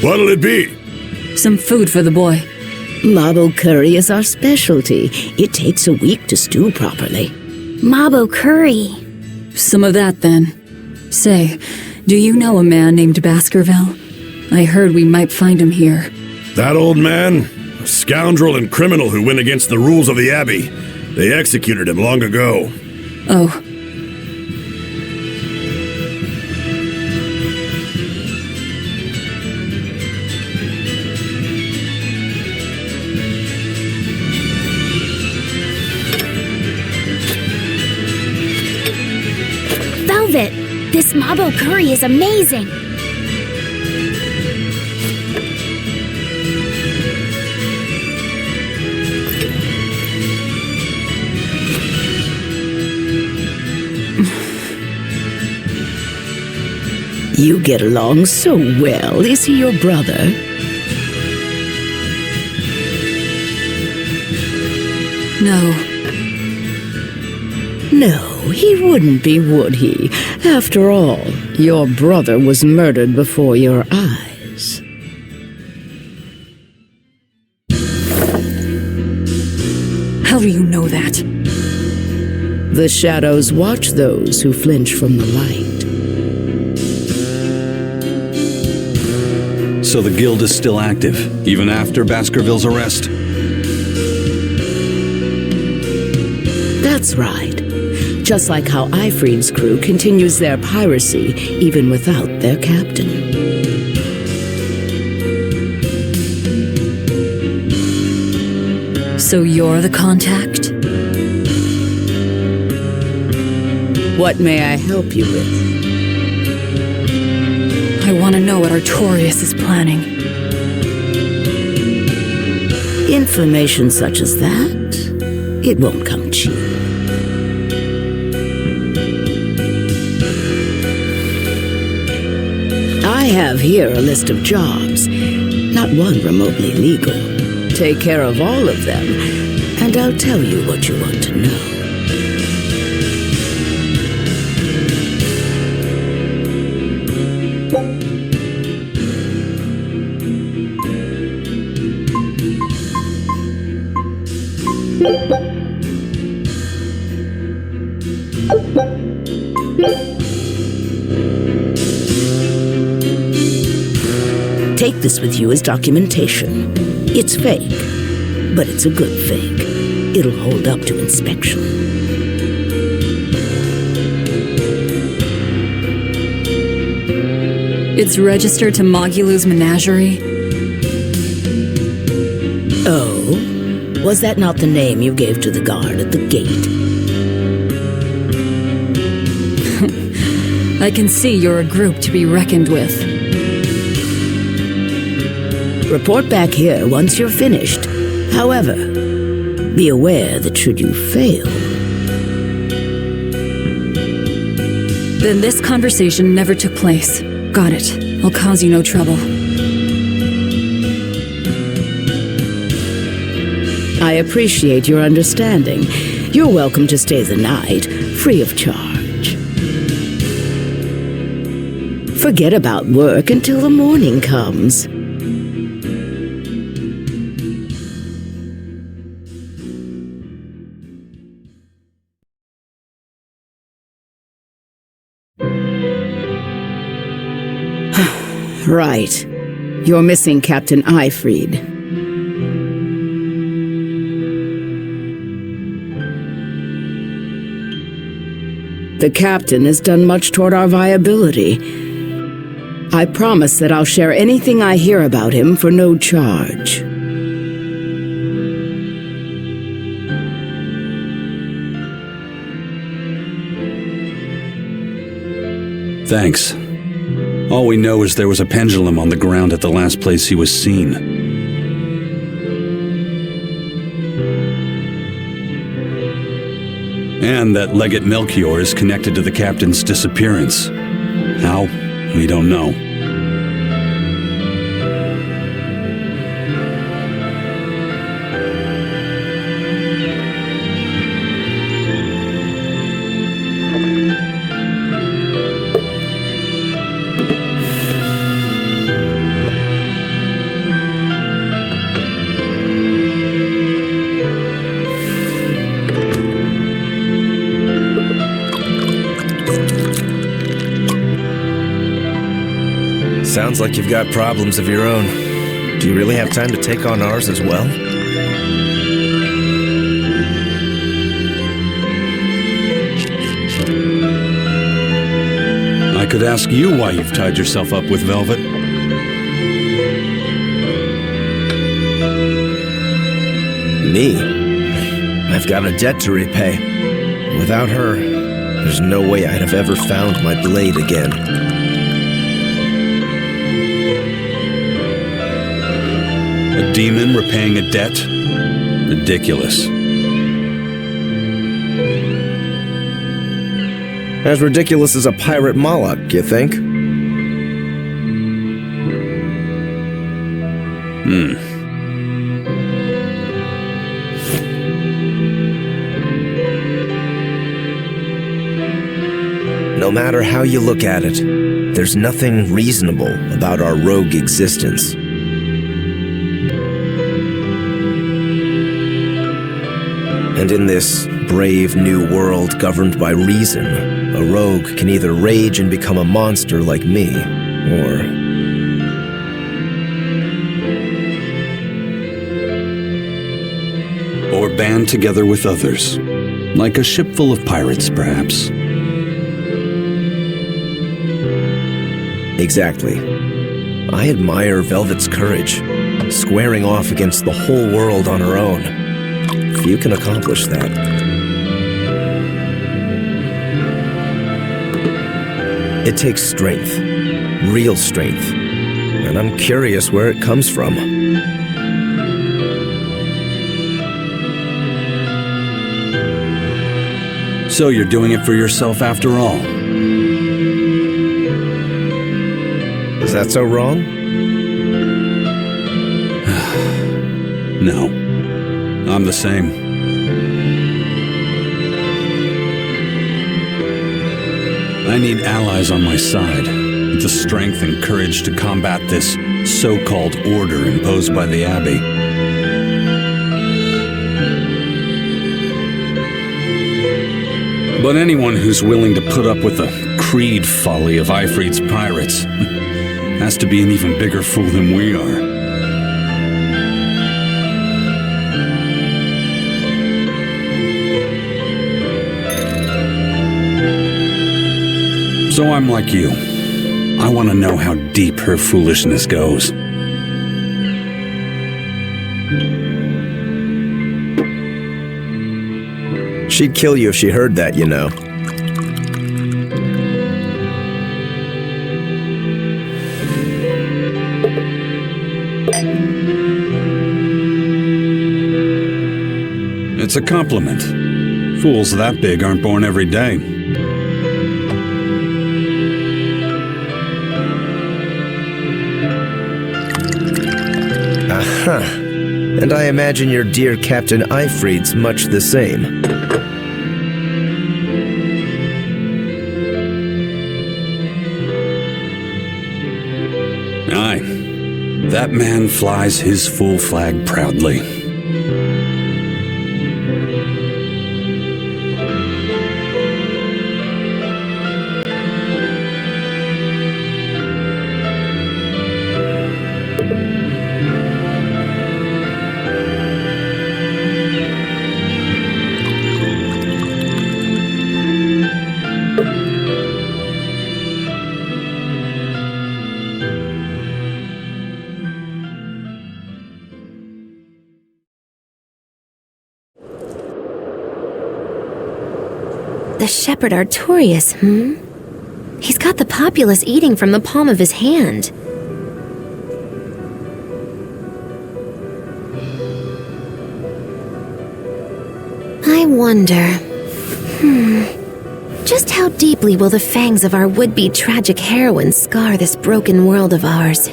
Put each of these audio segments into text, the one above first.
What'll it be? Some food for the boy. Mabo curry is our specialty. It takes a week to stew properly. Mabo curry. Some of that, then. Say, do you know a man named Baskerville? I heard we might find him here. That old man? A scoundrel and criminal who went against the rules of the Abbey. They executed him long ago. Oh. Velvet, this Mabo curry is amazing. You get along so well. Is he your brother? No. No, he wouldn't be, would he? After all, your brother was murdered before your eyes. How do you know that? The shadows watch those who flinch from the light. So the guild is still active, even after Baskerville's arrest? That's right. Just like how Ifried's crew continues their piracy even without their captain. So you're the contact? What may I help you with? I want to know what Artorias is planning. Information such as that, it won't come cheap. I have here a list of jobs, not one remotely legal. Take care of all of them, and I'll tell you what you want to know. Take this with you as documentation. It's fake, but it's a good fake. It'll hold up to inspection. It's registered to Mogulu's menagerie? Oh? Was that not the name you gave to the guard at the gate? I can see you're a group to be reckoned with. Report back here once you're finished. However, be aware that should you fail... Then this conversation never took place. Got it. I'll cause you no trouble. I appreciate your understanding. You're welcome to stay the night, free of charge. Forget about work until the morning comes. Right. You're missing Captain Ifried. The captain has done much toward our viability. I promise that I'll share anything I hear about him for no charge. Thanks. All we know is there was a pendulum on the ground at the last place he was seen. And that Legate Melchior is connected to the captain's disappearance. How? We don't know. Sounds like you've got problems of your own. Do you really have time to take on ours as well? I could ask you why you've tied yourself up with Velvet. Me? I've got a debt to repay. Without her, there's no way I'd have ever found my blade again. A demon repaying a debt? Ridiculous. As ridiculous as a pirate Moloch, you think? No matter how you look at it, there's nothing reasonable about our rogue existence. And in this brave new world governed by reason, a rogue can either rage and become a monster like me, Or band together with others. Like a ship full of pirates, perhaps. Exactly. I admire Velvet's courage, squaring off against the whole world on her own. Few can accomplish that. It takes strength, real strength, and I'm curious where it comes from. So you're doing it for yourself after all? Is that so wrong? No. I'm the same. I need allies on my side, with the strength and courage to combat this so-called order imposed by the Abbey. But anyone who's willing to put up with the creed folly of Ifrit's pirates has to be an even bigger fool than we are. So I'm like you. I want to know how deep her foolishness goes. She'd kill you if she heard that, you know. It's a compliment. Fools that big aren't born every day. Aha. And I imagine your dear Captain Ifrit's much the same. Aye. That man flies his full flag proudly. The shepherd Artorius, He's got the populace eating from the palm of his hand. I wonder... Just how deeply will the fangs of our would-be tragic heroine scar this broken world of ours?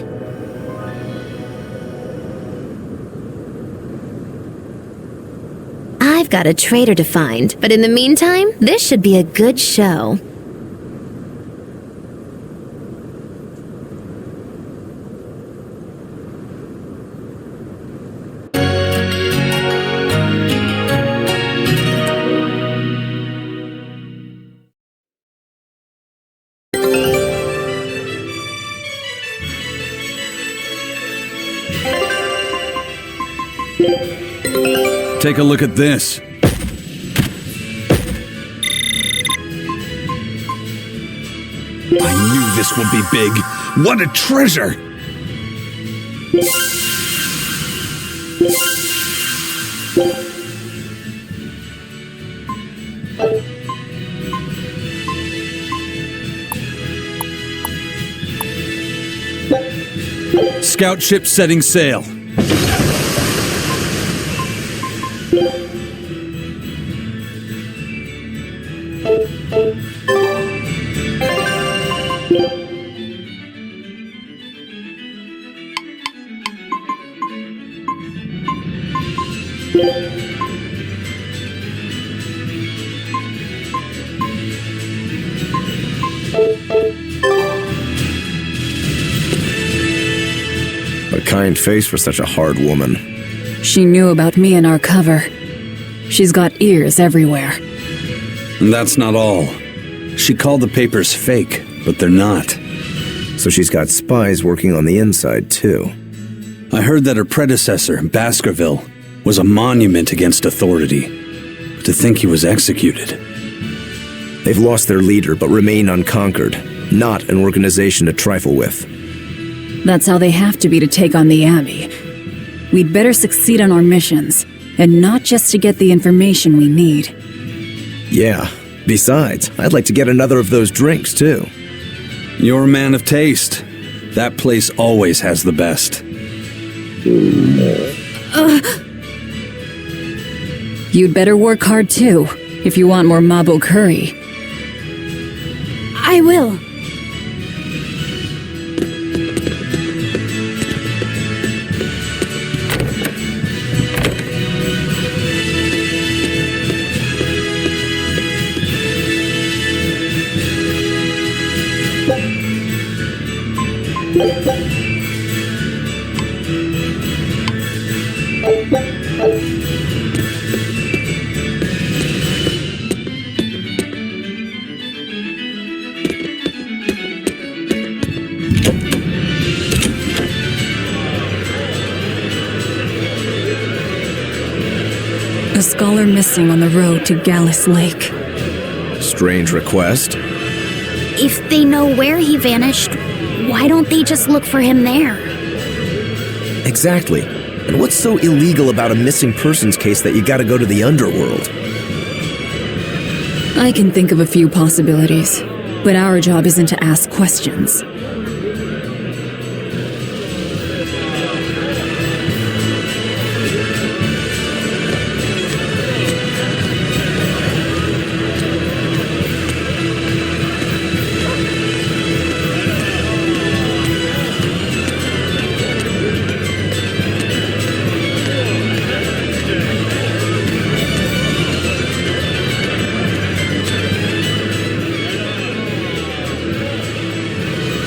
I've got a traitor to find, but in the meantime, this should be a good show. Take a look at this. I knew this would be big. What a treasure! Scout ship setting sail. A kind face for such a hard woman. She knew about me and our cover. She's got ears everywhere. And that's not all. She called the papers fake, but they're not. So she's got spies working on the inside, too. I heard that her predecessor, Baskerville, was a monument against authority. To think he was executed. They've lost their leader, but remain unconquered. Not an organization to trifle with. That's how they have to be to take on the Abbey. We'd better succeed on our missions, and not just to get the information we need. Yeah. Besides, I'd like to get another of those drinks, too. You're a man of taste. That place always has the best. You'd better work hard too, if you want more mabo curry. I will. A scholar missing on the road to Gallus Lake. Strange request. If they know where he vanished, why don't they just look for him there? Exactly. And what's so illegal about a missing persons case that you gotta go to the underworld? I can think of a few possibilities, but our job isn't to ask questions.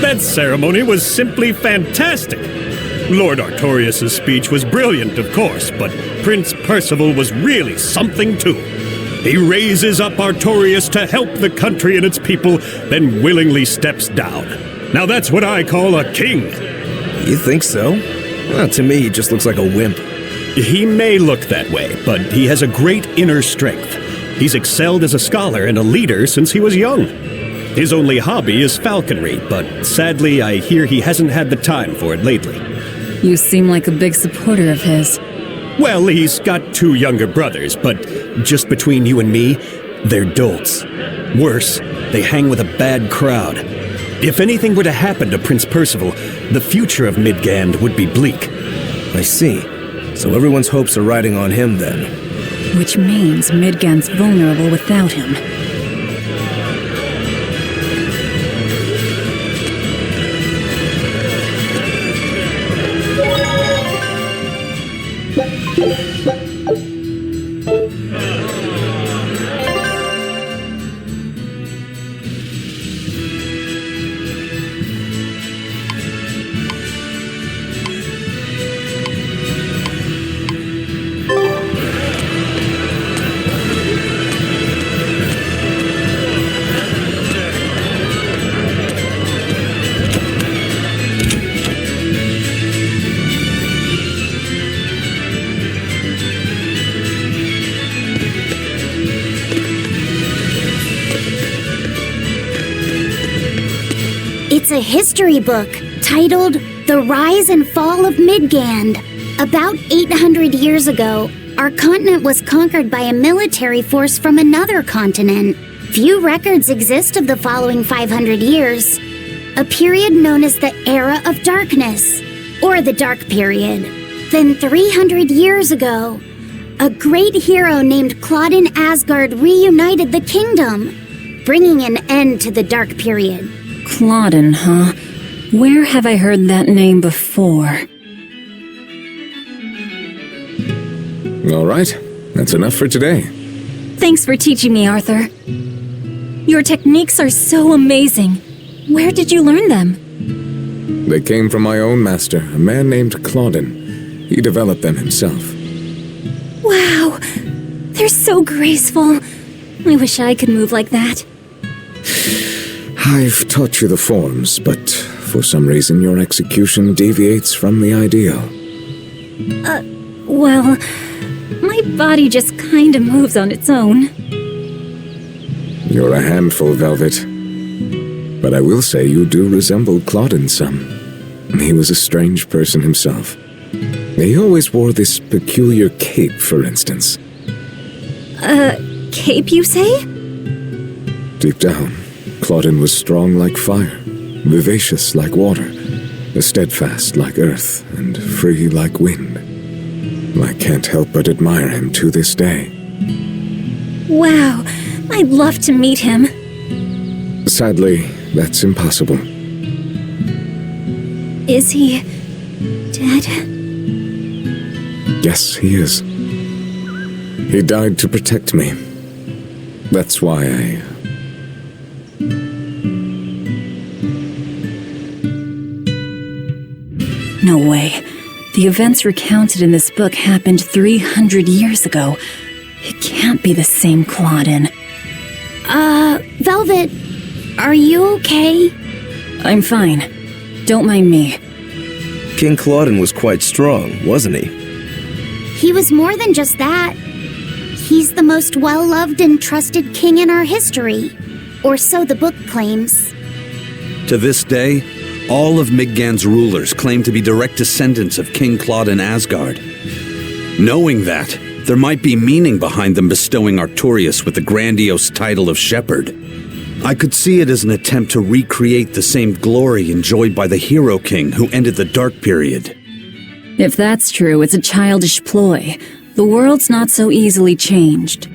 That ceremony was simply fantastic. Lord Artorias' speech was brilliant, of course, but Prince Percival was really something too. He raises up Artorias to help the country and its people, then willingly steps down. Now that's what I call a king. You think so? Well, to me, he just looks like a wimp. He may look that way, but he has a great inner strength. He's excelled as a scholar and a leader since he was young. His only hobby is falconry, but sadly I hear he hasn't had the time for it lately. You seem like a big supporter of his. Well, he's got 2 younger brothers, but just between you and me, they're dolts. Worse, they hang with a bad crowd. If anything were to happen to Prince Percival, the future of Midgand would be bleak. I see. So everyone's hopes are riding on him then. Which means Midgand's vulnerable without him. a history book titled The Rise and Fall of Midgand. About 800 years ago, our continent was conquered by a military force from another continent. Few records exist of the following 500 years, a period known as the Era of Darkness, or the Dark Period. Then 300 years ago, a great hero named Claudin Asgard reunited the kingdom, bringing an end to the Dark Period. Claudin, huh? Where have I heard that name before? All right, that's enough for today. Thanks for teaching me, Arthur. Your techniques are so amazing. Where did you learn them? They came from my own master, a man named Claudin. He developed them himself. Wow, they're so graceful. I wish I could move like that. I've taught you the forms, but for some reason your execution deviates from the ideal. Well, my body just kinda moves on its own. You're a handful, Velvet. But I will say you do resemble Claudin some. He was a strange person himself. He always wore this peculiar cape, for instance. Cape, you say? Deep down, Claudin was strong like fire, vivacious like water, steadfast like earth, and free like wind. I can't help but admire him to this day. Wow, I'd love to meet him. Sadly, that's impossible. Is he dead? Yes, he is. He died to protect me. That's why I... No way. The events recounted in this book happened 300 years ago. It can't be the same Claudin. Velvet, are you okay? I'm fine. Don't mind me. King Claudin was quite strong, wasn't he? He was more than just that. He's the most well-loved and trusted king in our history, or so the book claims. To this day, all of Midgand's rulers claim to be direct descendants of King Claudin Asgard. Knowing that, there might be meaning behind them bestowing Artorias with the grandiose title of Shepherd. I could see it as an attempt to recreate the same glory enjoyed by the Hero King who ended the Dark Period. If that's true, it's a childish ploy. The world's not so easily changed.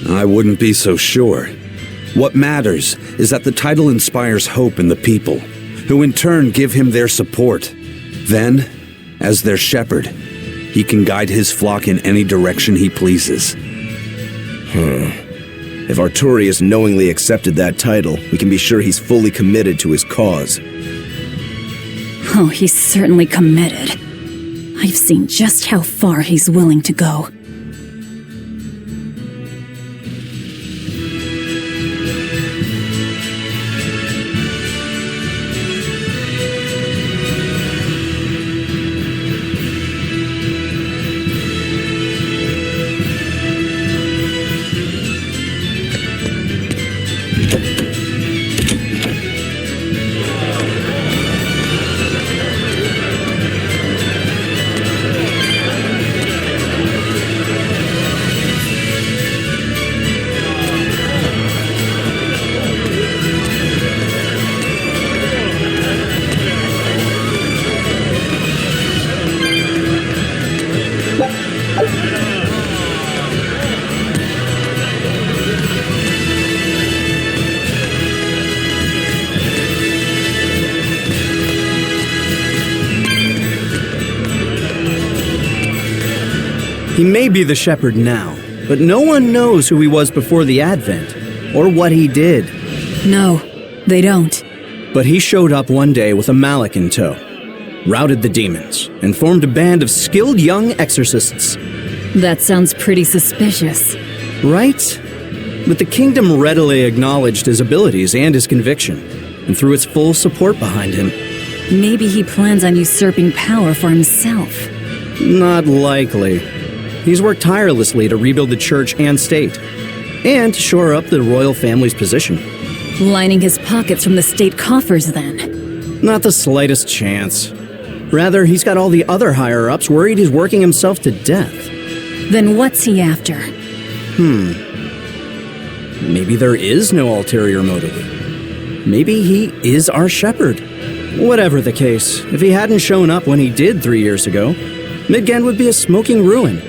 I wouldn't be so sure. What matters is that the title inspires hope in the people, who in turn give him their support. Then, as their shepherd, he can guide his flock in any direction he pleases. If Artorias knowingly accepted that title, we can be sure he's fully committed to his cause. Oh, he's certainly committed. I've seen just how far he's willing to go. He may be the shepherd now, but no one knows who he was before the Advent, or what he did. No, they don't. But he showed up one day with a mallet in tow, routed the demons, and formed a band of skilled young exorcists. That sounds pretty suspicious. Right? But the kingdom readily acknowledged his abilities and his conviction, and threw its full support behind him. Maybe he plans on usurping power for himself. Not likely. He's worked tirelessly to rebuild the church and state, and to shore up the royal family's position. Lining his pockets from the state coffers, then. Not the slightest chance. Rather, he's got all the other higher-ups worried he's working himself to death. Then what's he after? Maybe there is no ulterior motive. Maybe he is our shepherd. Whatever the case, if he hadn't shown up when he did 3 years ago, Midgand would be a smoking ruin.